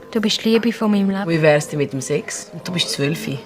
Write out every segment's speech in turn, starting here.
Du bist die Liebe von meinem Leben. Wie wär's denn mit dem Sex? Und du bist 12.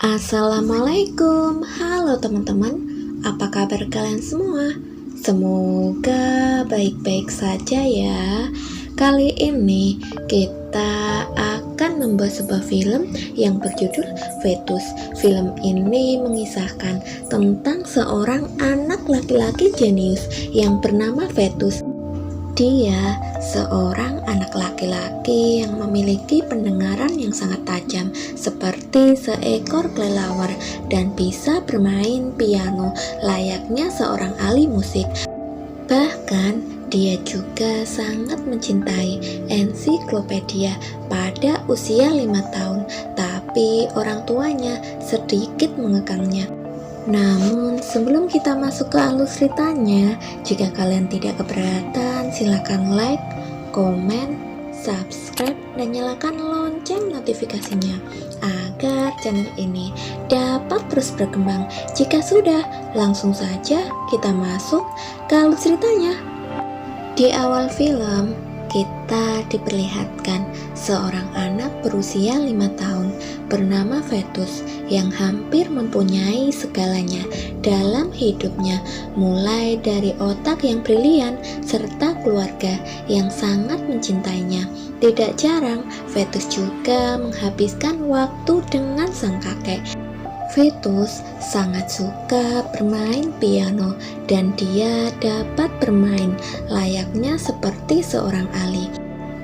Assalamualaikum, halo teman-teman, apa kabar kalian semua? Semoga baik-baik saja ya. Kali ini kita akan membuat sebuah film yang berjudul Fetus. Film ini mengisahkan tentang seorang anak laki-laki jenius yang bernama Fetus. Dia seorang anak laki-laki yang memiliki pendengaran yang sangat tajam seperti seekor kelelawar dan bisa bermain piano layaknya seorang ahli musik. Bahkan dia juga sangat mencintai ensiklopedia pada usia 5 tahun, tapi orang tuanya sedikit mengekangnya. Namun sebelum kita masuk ke alur ceritanya, jika kalian tidak keberatan, silakan like, komen, subscribe, dan nyalakan lonceng notifikasinya agar channel ini dapat terus berkembang. Jika sudah, langsung saja kita masuk ke alur ceritanya. Di awal film, kita diperlihatkan seorang anak berusia 5 tahun bernama Fetus yang hampir mempunyai segalanya dalam hidupnya, mulai dari otak yang brilian serta keluarga yang sangat mencintainya. Tidak jarang, Fetus juga menghabiskan waktu dengan sang kakek. Fetus sangat suka bermain piano dan dia dapat bermain layaknya seperti seorang ahli.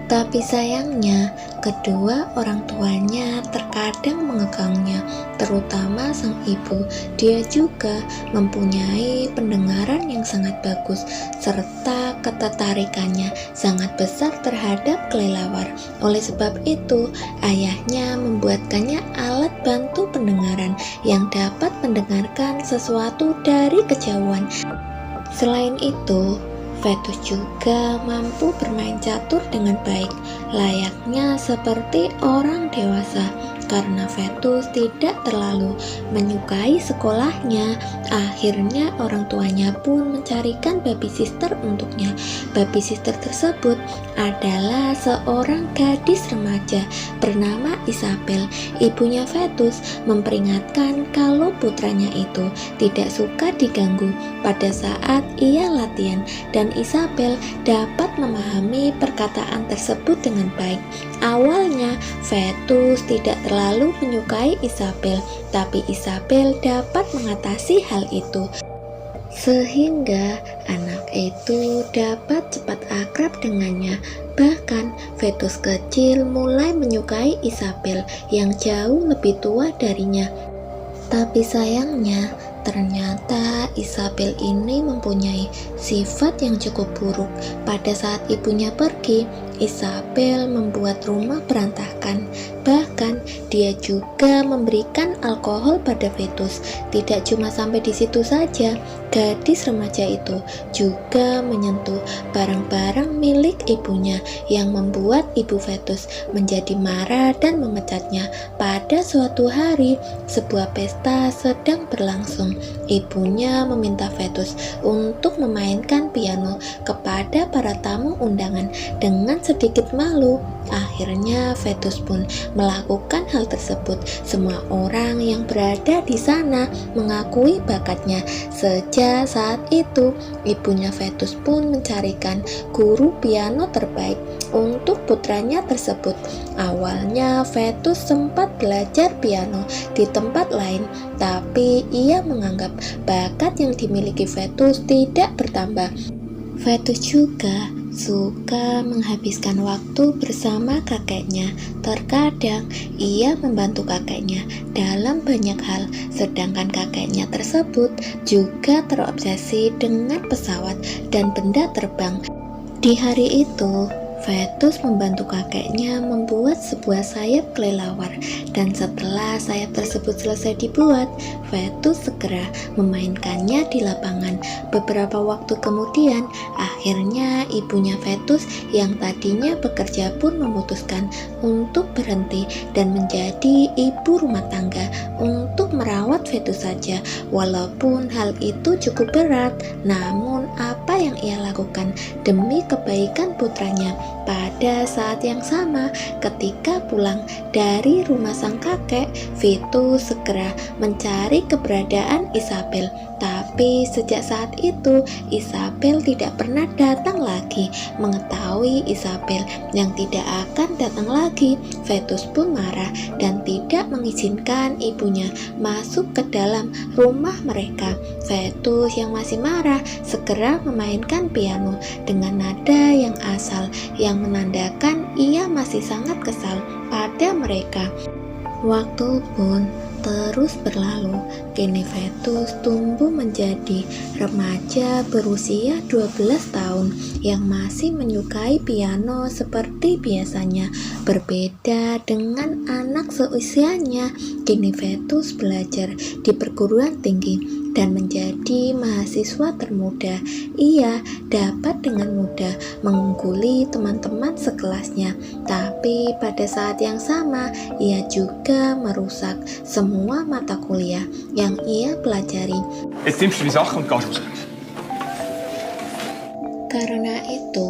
Tapi sayangnya, kedua orang tuanya terkadang mengekangnya, terutama sang ibu. Dia juga mempunyai pendengaran yang sangat bagus, serta ketertarikannya sangat besar terhadap kelelawar. Oleh sebab itu, ayahnya membuatkannya alat bantu pendengaran yang dapat mendengarkan sesuatu dari kejauhan. Selain itu, Fetus juga mampu bermain catur dengan baik, layaknya seperti orang dewasa. Karena Fetus tidak terlalu menyukai sekolahnya, akhirnya orang tuanya pun mencarikan babysitter untuknya. Babysitter tersebut adalah seorang gadis remaja bernama Isabel. Ibunya Fetus memperingatkan kalau putranya itu tidak suka diganggu pada saat ia latihan, dan Isabel dapat memahami perkataan tersebut dengan baik. Awalnya Fetus tidak terlalu menyukai Isabel, tapi Isabel dapat mengatasi hal itu sehingga anak itu dapat cepat akrab dengannya. Bahkan Fetus kecil mulai menyukai Isabel yang jauh lebih tua darinya. Tapi sayangnya, ternyata Isabel ini mempunyai sifat yang cukup buruk. Pada saat ibunya pergi, Isabel membuat rumah berantakan. Bahkan dia juga memberikan alkohol pada Fetus. Tidak cuma sampai di situ saja, gadis remaja itu juga menyentuh barang-barang milik ibunya yang membuat ibu Fetus menjadi marah dan memecatnya. Pada suatu hari, sebuah pesta sedang berlangsung. Ibunya meminta Fetus untuk memainkan piano kepada para tamu undangan. Dengan sedikit malu, akhirnya Fetus pun melakukan hal tersebut. Semua orang yang berada di sana mengakui bakatnya. Sejak saat itu, ibunya Fetus pun mencarikan guru piano terbaik untuk putranya tersebut. Awalnya Fetus sempat belajar piano di tempat lain, tapi ia menganggap bakat yang dimiliki Fetus tidak bertambah. Fetus juga suka menghabiskan waktu bersama kakeknya. Terkadang ia membantu kakeknya dalam banyak hal, sedangkan kakeknya tersebut juga terobsesi dengan pesawat dan benda terbang. Di hari itu, Fetus membantu kakeknya membuat sebuah sayap kelelawar, dan setelah sayap tersebut selesai dibuat, Fetus segera memainkannya di lapangan. Beberapa waktu kemudian, akhirnya ibunya Fetus yang tadinya bekerja pun memutuskan untuk berhenti dan menjadi ibu rumah tangga untuk merawat Fetus saja. Walaupun hal itu cukup berat, namun apa yang ia lakukan demi kebaikan putranya. Pada saat yang sama, ketika pulang dari rumah sang kakek, Vitus segera mencari keberadaan Isabel. Tapi sejak saat itu, Isabel tidak pernah datang lagi. Mengetahui Isabel yang tidak akan datang lagi, Vitus pun marah dan tidak mengizinkan ibunya masuk ke dalam rumah mereka. Vitus yang masih marah segera memainkan piano dengan nada yang asal, yang menandakan ia masih sangat kesal pada mereka. Waktu pun terus berlalu. Kini Vitus tumbuh menjadi remaja berusia 12 tahun yang masih menyukai piano seperti biasanya. Berbeda dengan anak seusianya, kini Vitus belajar di perguruan tinggi dan menjadi mahasiswa termuda. Ia dapat dengan mudah mengungguli teman-teman sekelasnya, tapi pada saat yang sama ia juga merusak semua mata kuliah yang ia pelajari. Jetzt nimmst du die Sache und gehst raus. Karena itu,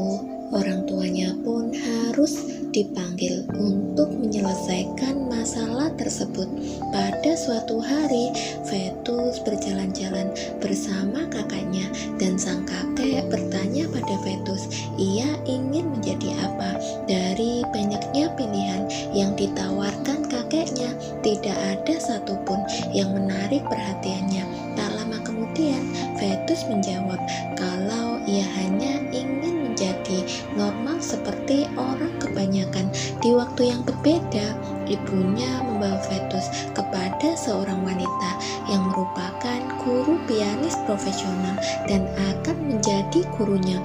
orang tuanya pun harus dipanggil untuk menyelesaikan masalah tersebut. Pada suatu hari, Vitus berjalan-jalan bersama kakaknya dan sang kakek bertanya pada Vitus, ia ingin menjadi apa? Dari banyaknya pilihan yang ditawarkan kakeknya, tidak ada satupun yang menarik perhatiannya. Tak lama kemudian, Vitus menjawab kalau ia hanya ingin menjadi normal seperti orang kebanyakan. Di waktu yang berbeda, ibunya membawa Vitus kepada seorang wanita yang merupakan guru pianis profesional dan akan menjadi gurunya.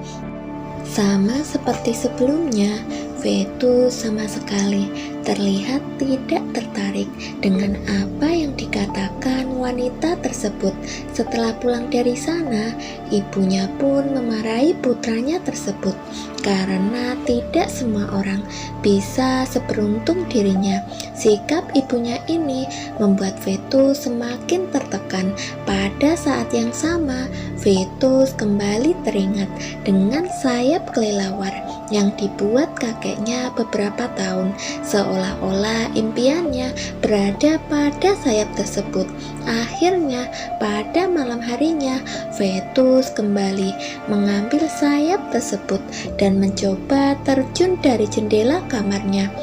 Sama seperti sebelumnya, Vitus sama sekali terlihat tidak tertarik dengan apa yang dikatakan wanita tersebut. Setelah pulang dari sana, ibunya pun memarahi putranya tersebut karena tidak semua orang bisa seberuntung dirinya. Sikap ibunya ini membuat Vitus semakin tertekan. Pada saat yang sama, Vitus kembali teringat dengan sayap kelelawar yang dibuat kakeknya beberapa tahun, seolah-olah impiannya berada pada sayap tersebut. Akhirnya, pada malam harinya, Vitus kembali mengambil sayap tersebut dan mencoba terjun dari jendela kamarnya.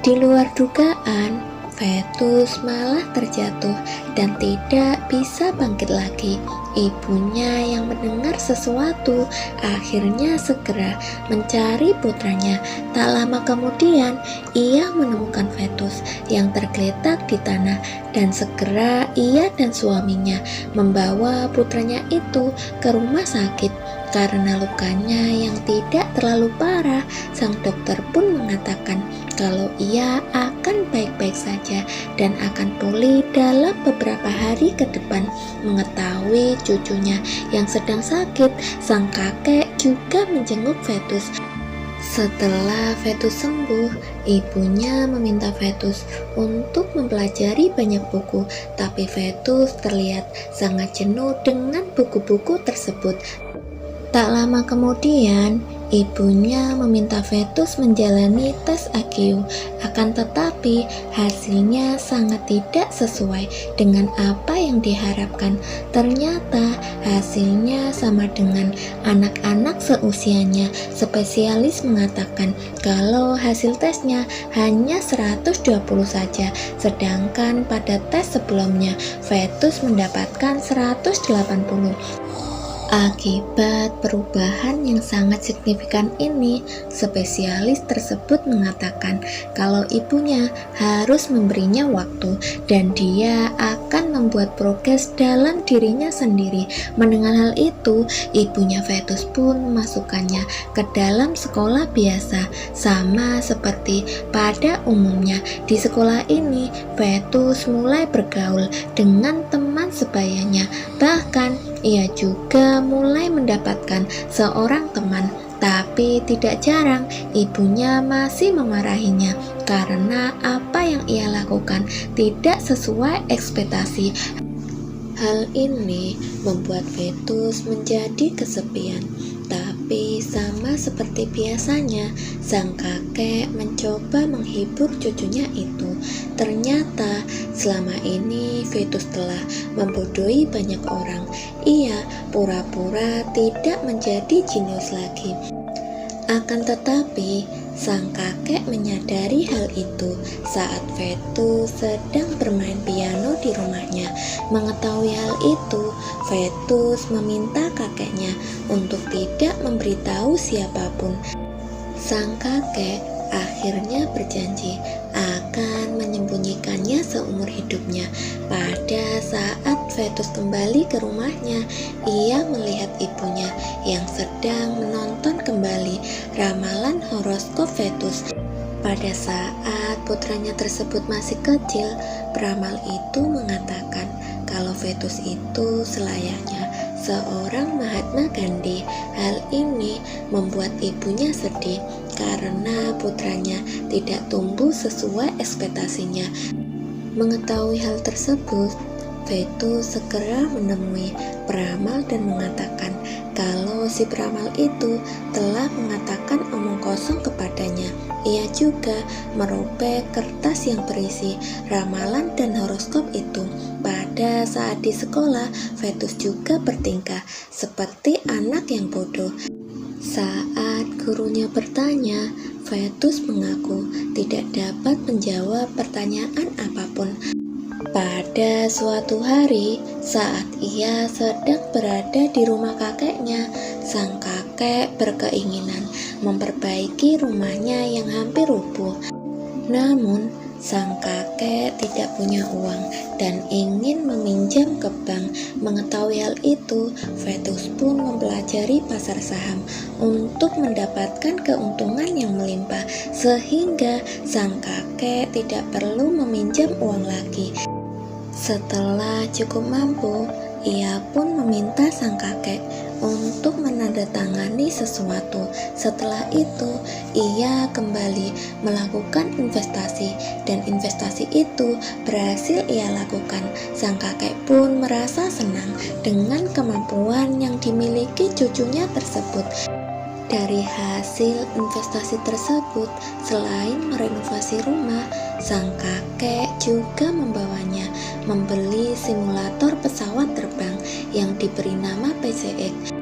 Di luar dugaan, Vitus malah terjatuh dan tidak bisa bangkit lagi. Ibunya yang mendengar sesuatu akhirnya segera mencari putranya. Tak lama kemudian, ia menemukan Vitus yang tergeletak di tanah dan segera ia dan suaminya membawa putranya itu ke rumah sakit. Karena lukanya yang tidak terlalu parah, sang dokter pun mengatakan kalau ia akan baik-baik saja dan akan pulih dalam beberapa hari ke depan. Mengetahui cucunya yang sedang sakit, sang kakek juga menjenguk Vitus. Setelah Vitus sembuh, ibunya meminta Vitus untuk mempelajari banyak buku, tapi Vitus terlihat sangat jenuh dengan buku-buku tersebut. Tak lama kemudian, ibunya meminta Vitus menjalani tes IQ, akan tetapi hasilnya sangat tidak sesuai dengan apa yang diharapkan. Ternyata hasilnya sama dengan anak-anak seusianya. Spesialis mengatakan kalau hasil tesnya hanya 120 saja, sedangkan pada tes sebelumnya Vitus mendapatkan 180. Akibat perubahan yang sangat signifikan ini, spesialis tersebut mengatakan kalau ibunya harus memberinya waktu dan dia akan membuat progres dalam dirinya sendiri. Mendengar hal itu, ibunya Vitus pun memasukkannya ke dalam sekolah biasa, sama seperti pada umumnya. Di sekolah ini, Vitus mulai bergaul dengan teman sebayanya, bahkan ia juga mulai mendapatkan seorang teman. Tapi tidak jarang ibunya masih memarahinya karena apa yang ia lakukan tidak sesuai ekspektasi. Hal ini membuat Vitus menjadi kesepian. Tapi sama seperti biasanya, sang kakek mencoba menghibur cucunya itu. Ternyata selama ini Vetus telah membodohi banyak orang. Ia pura-pura tidak menjadi jenius lagi. Akan tetapi, sang kakek menyadari hal itu saat Vetus sedang bermain piano di rumahnya. Mengetahui hal itu, Vetus meminta kakeknya untuk tidak memberitahu siapapun. Sang kakek akhirnya berjanji akan menyembunyikannya seumur hidupnya. Pada saat Vetus kembali ke rumahnya, ia melihat ibunya yang sedang menonton kembali ramalan horoskop Vetus. Pada saat putranya tersebut masih kecil, peramal itu mengatakan kalau Vetus itu selayaknya seorang Mahatma Gandhi. Hal ini membuat ibunya sedih karena putranya tidak tumbuh sesuai ekspektasinya. Mengetahui hal tersebut, Vetus segera menemui peramal dan mengatakan kalau si peramal itu telah mengatakan omong kosong kepadanya. Ia juga merobek kertas yang berisi ramalan dan horoskop itu. Pada saat di sekolah, Vetus juga bertingkah seperti anak yang bodoh. Saat gurunya bertanya, Vetus mengaku tidak dapat menjawab pertanyaan apapun. Pada suatu hari, saat ia sedang berada di rumah kakeknya, sang kakek berkeinginan memperbaiki rumahnya yang hampir rubuh. Namun, sang kakek tidak punya uang dan ingin meminjam ke bank. Mengetahui hal itu, Vetus pun mempelajari pasar saham untuk mendapatkan keuntungan yang melimpah, sehingga sang kakek tidak perlu meminjam uang lagi. Setelah cukup mampu, ia pun meminta sang kakek untuk menandatangani sesuatu. Setelah itu, ia kembali melakukan investasi dan investasi itu berhasil ia lakukan. Sang kakek pun merasa senang dengan kemampuan yang dimiliki cucunya tersebut. Dari hasil investasi tersebut, selain merenovasi rumah, sang kakek juga membawanya membeli simulator pesawat terbang yang diberi nama PCX.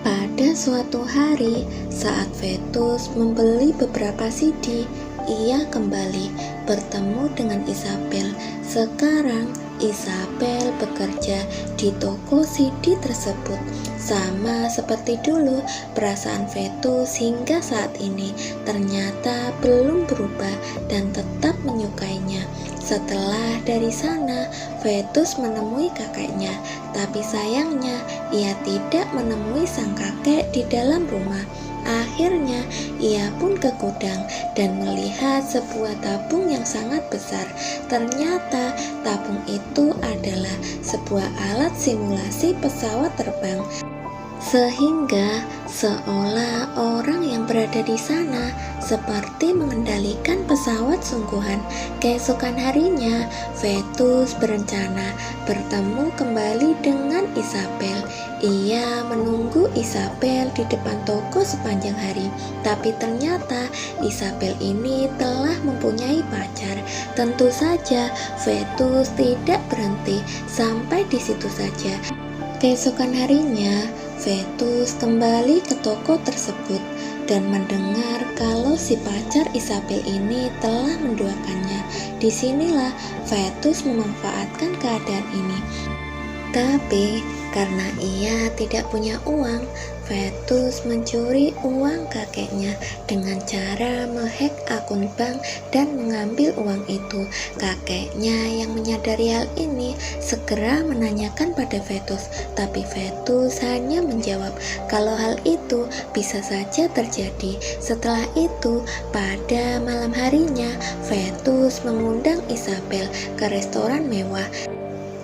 Pada suatu hari, saat Vetus membeli beberapa CD, ia kembali bertemu dengan Isabel. Sekarang Isabel bekerja di toko CD tersebut. Sama seperti dulu, perasaan Vetus hingga saat ini ternyata belum berubah dan tetap menyukainya. Setelah dari sana, Vetus menemui kakeknya, tapi sayangnya ia tidak menemui sang kakek di dalam rumah. Akhirnya, ia pun ke gudang dan melihat sebuah tabung yang sangat besar. Ternyata, tabung itu adalah sebuah alat simulasi pesawat terbang. Sehingga seolah orang yang berada di sana seperti mengendalikan pesawat sungguhan. Keesokan harinya, Vetus berencana bertemu kembali dengan Isabel. Ia menunggu Isabel di depan toko sepanjang hari, tapi ternyata Isabel ini telah mempunyai pacar. Tentu saja, Vetus tidak berhenti sampai di situ saja. Keesokan harinya, Vetus kembali ke toko tersebut dan mendengar kalau si pacar Isabel ini telah menduakannya. Disinilah Vetus memanfaatkan keadaan ini. Tapi karena ia tidak punya uang, Vetus mencuri uang kakeknya dengan cara menghack akun bank dan mengambil uang itu. Kakeknya yang menyadari hal ini segera menanyakan pada Vetus, tapi Vetus hanya menjawab kalau hal itu bisa saja terjadi. Setelah itu, pada malam harinya, Vetus mengundang Isabel ke restoran mewah.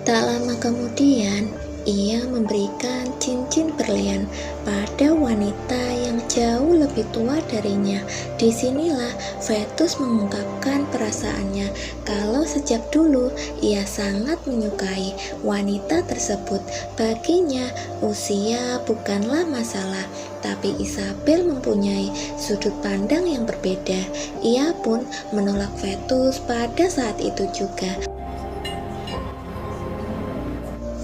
Tak lama kemudian, ia memberikan cincin berlian pada wanita yang jauh lebih lebih tua darinya. Disinilah Vetus mengungkapkan perasaannya kalau sejak dulu ia sangat menyukai wanita tersebut. Baginya usia bukanlah masalah, tapi Isabel mempunyai sudut pandang yang berbeda. Ia pun menolak Vetus pada saat itu juga.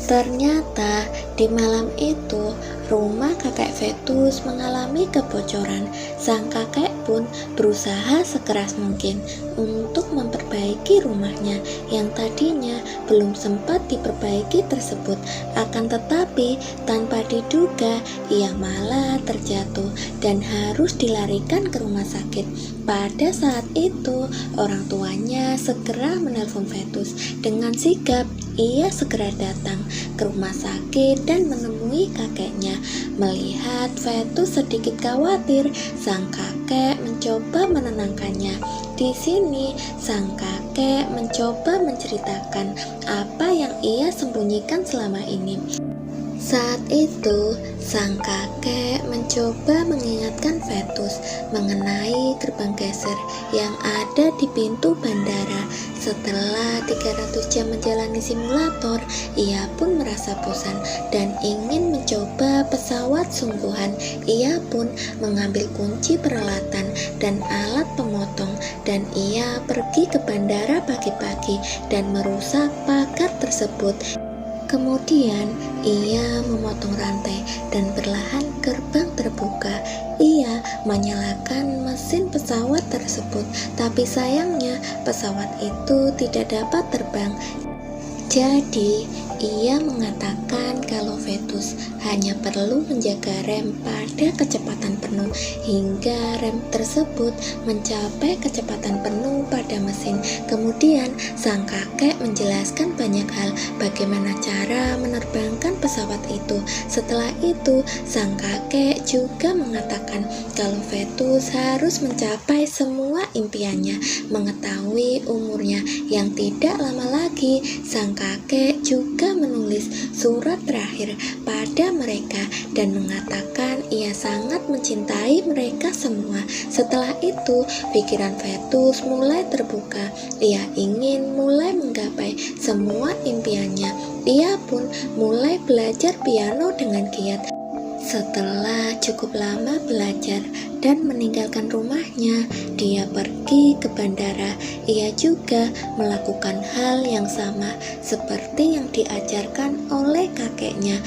Ternyata di malam itu rumah kakek Vetus mengalami kebocoran. Sang kakek pun berusaha sekeras mungkin untuk memperbaiki rumahnya yang tadinya belum sempat diperbaiki tersebut. Akan tetapi tanpa diduga ia malah terjatuh dan harus dilarikan ke rumah sakit. Pada saat itu orang tuanya segera menelpon Vetus. Dengan sigap ia segera datang ke rumah sakit dan menemui kakeknya. Melihat Vetus sedikit khawatir, sang kakek mencoba menenangkannya. Di sini sang kakek mencoba menceritakan apa yang ia sembunyikan selama ini. Saat itu, sang kakek mencoba mengingatkan Vetus mengenai gerbang geser yang ada di pintu bandara. Setelah 300 jam menjalani simulator, ia pun merasa bosan dan ingin mencoba pesawat sungguhan. Ia pun mengambil kunci peralatan dan alat pemotong dan ia pergi ke bandara pagi-pagi dan merusak pagar tersebut. Kemudian ia memotong rantai dan perlahan gerbang terbuka. Ia menyalakan mesin pesawat tersebut, tapi sayangnya pesawat itu tidak dapat terbang. Jadi ia mengatakan kalau Vetus hanya perlu menjaga rem pada kecepatan penuh hingga rem tersebut mencapai kecepatan penuh pada mesin. Kemudian sang kakek menjelaskan banyak hal bagaimana cara menerbangkan pesawat itu. Setelah itu sang kakek juga mengatakan kalau Vetus harus mencapai semua impiannya. Mengetahui umurnya yang tidak lama lagi, sang kakek juga menulis surat terakhir pada mereka dan mengatakan ia sangat mencintai mereka semua. Setelah itu, pikiran Vetus mulai terbuka. Ia ingin mulai menggapai semua impiannya. Ia pun mulai belajar piano dengan giat. Setelah cukup lama belajar dan meninggalkan rumahnya, dia pergi ke bandara. Ia juga melakukan hal yang sama seperti yang diajarkan oleh kakeknya.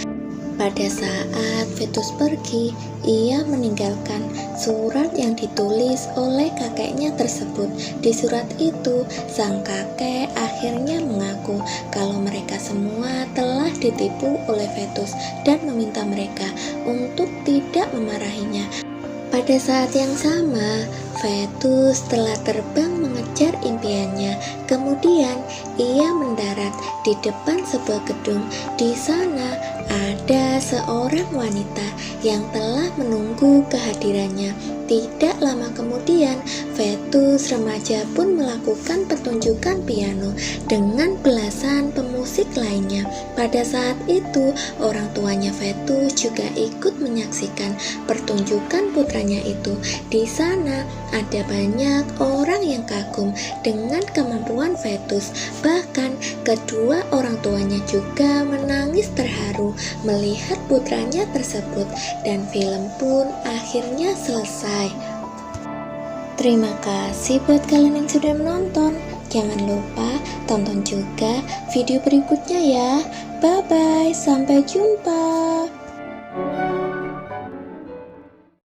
Pada saat Vetus pergi, ia meninggalkan surat yang ditulis oleh kakeknya tersebut. Di surat itu, sang kakek akhirnya mengaku kalau mereka semua telah ditipu oleh Vetus dan meminta mereka untuk tidak memarahinya. Pada saat yang sama, Vetus telah terbang mengejar impiannya. Kemudian ia mendarat di depan sebuah gedung. Di sana ada seorang wanita yang telah menunggu kehadirannya. Tidak lama kemudian, Vetus remaja pun melakukan pertunjukan piano dengan belasan pemusik lainnya. Pada saat itu, orang tuanya Vetus juga ikut menyaksikan pertunjukan putranya itu. Di sana ada banyak orang yang kagum dengan kemampuan Vetus. Bahkan kedua orang tuanya juga menangis terharu melihat putranya tersebut, dan film pun akhirnya selesai. Terima kasih buat kalian yang sudah menonton. Jangan lupa tonton juga video berikutnya ya. Bye bye, sampai jumpa.